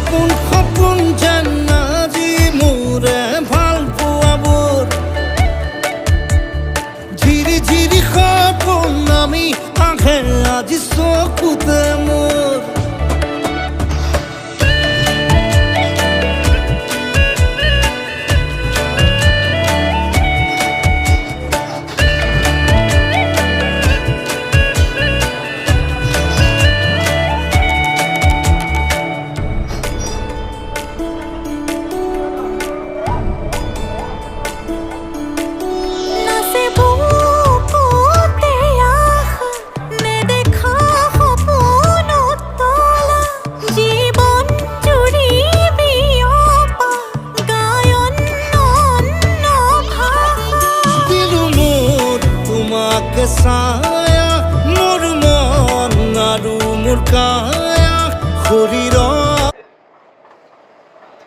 সপোন সপোন যেন আজি মোৰে ভাল পোৱাবোৰ ঝিৰি ঝিৰি সপোন আমি আহে আজি চকুতে মোৰ ছায়া মোৰ মন আৰু মোৰ কায়া শৰীৰ